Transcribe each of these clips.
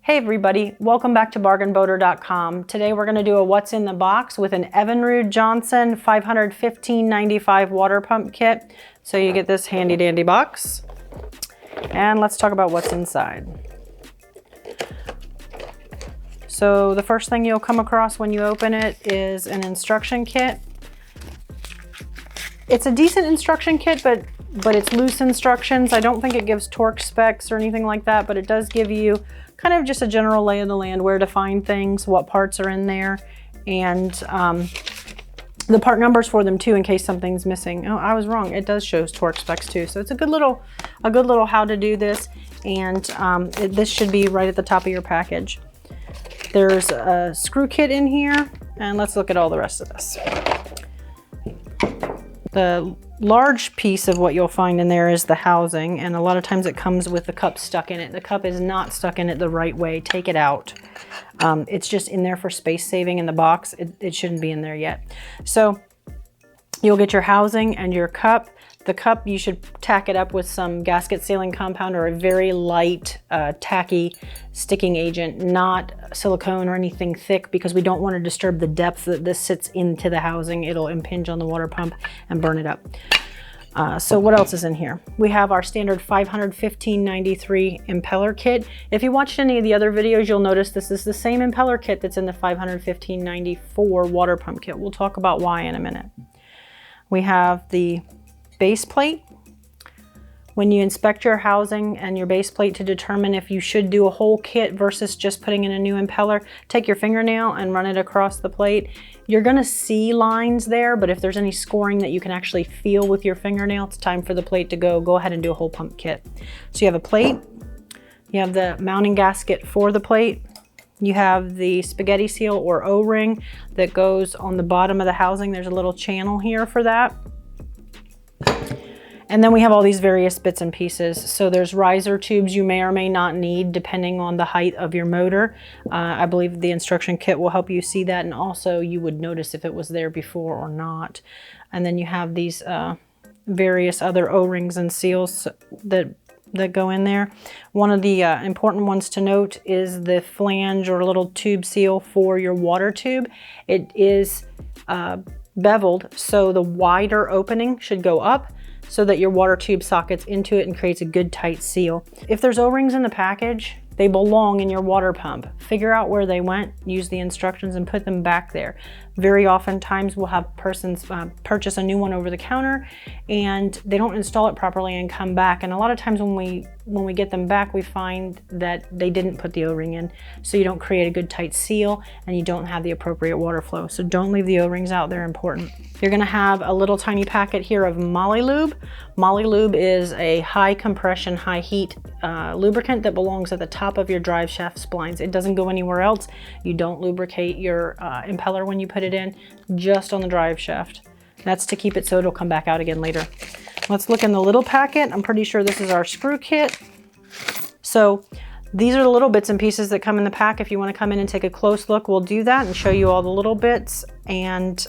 Hey everybody, welcome back to bargainboater.com. Today we're going to do a what's in the box with an Evinrude Johnson 515.95 water pump kit. So you get this handy dandy box. And let's talk about what's inside. So the first thing you'll come across when you open it is an instruction kit. It's a decent instruction kit, but it's loose instructions. I don't think it gives torque specs or anything like that, but it does give you kind of just a general lay of the land, where to find things, what parts are in there, and the part numbers for them too, in case something's missing. Oh, I was wrong. It does show torque specs too. So it's a good little how to do this, and this should be right at the top of your package. There's a screw kit in here, and let's look at all the rest of this. The large piece of what you'll find in there is the housing, and a lot of times it comes with the cup stuck in it. The cup is not stuck in it the right way. Take it out. It's just in there for space saving in the box. It shouldn't be in there yet. So you'll get your housing and your cup. The cup, you should tack it up with some gasket sealing compound or a very light, tacky sticking agent, not silicone or anything thick, because we don't want to disturb the depth that this sits into the housing. It'll impinge on the water pump and burn it up. So what else is in here? We have our standard 515.93 impeller kit. If you watched any of the other videos, you'll notice this is the same impeller kit that's in the 515.94 water pump kit. We'll talk about why in a minute. We have the base plate. When you inspect your housing and your base plate to determine if you should do a whole kit versus just putting in a new impeller, take your fingernail and run it across the plate. You're going to see lines there, but if there's any scoring that you can actually feel with your fingernail, it's time for the plate to go ahead and do a whole pump kit. So you have a plate, you have the mounting gasket for the plate, you have the spaghetti seal or O-ring that goes on the bottom of the housing. There's a little channel here for that. And then we have all these various bits and pieces. So there's riser tubes you may or may not need depending on the height of your motor. I believe the instruction kit will help you see that, and also you would notice if it was there before or not. And then you have these various other O-rings and seals that go in there. One of the important ones to note is the flange or little tube seal for your water tube. It is beveled, so the wider opening should go up, so that your water tube sockets into it and creates a good tight seal. If there's O-rings in the package, they belong in your water pump. Figure out where they went, use the instructions, and put them back there. Very often times we'll have persons purchase a new one over the counter and they don't install it properly and come back. And a lot of times when we get them back, we find that they didn't put the O-ring in. So you don't create a good tight seal and you don't have the appropriate water flow. So don't leave the O-rings out, they're important. You're gonna have a little tiny packet here of Moly Lube. Moly Lube is a high compression, high heat lubricant that belongs at the top of your drive shaft splines. It doesn't go anywhere else. You don't lubricate your impeller when you put it in, just on the drive shaft. That's to keep it so it'll come back out again later. Let's look in the little packet. I'm pretty sure this is our screw kit. So these are the little bits and pieces that come in the pack. If you want to come in and take a close look, we'll do that and show you all the little bits. And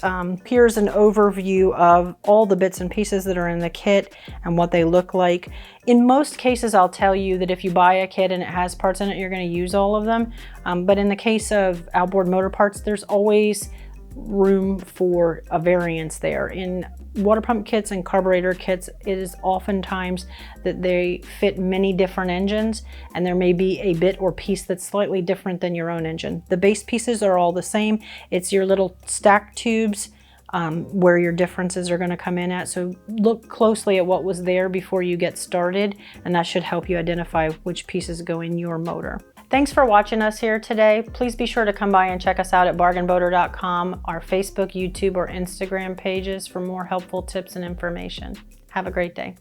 here's an overview of all the bits and pieces that are in the kit and what they look like. In most cases, I'll tell you that if you buy a kit and it has parts in it, you're going to use all of them. But in the case of outboard motor parts, there's always room for a variance there. In water pump kits and carburetor kits, it is oftentimes that they fit many different engines, and there may be a bit or piece that's slightly different than your own engine. The base pieces are all the same. It's your little stack tubes where your differences are going to come in at. So look closely at what was there before you get started, and that should help you identify which pieces go in your motor. Thanks for watching us here today. Please be sure to come by and check us out at bargainboater.com, our Facebook, YouTube, or Instagram pages for more helpful tips and information. Have a great day.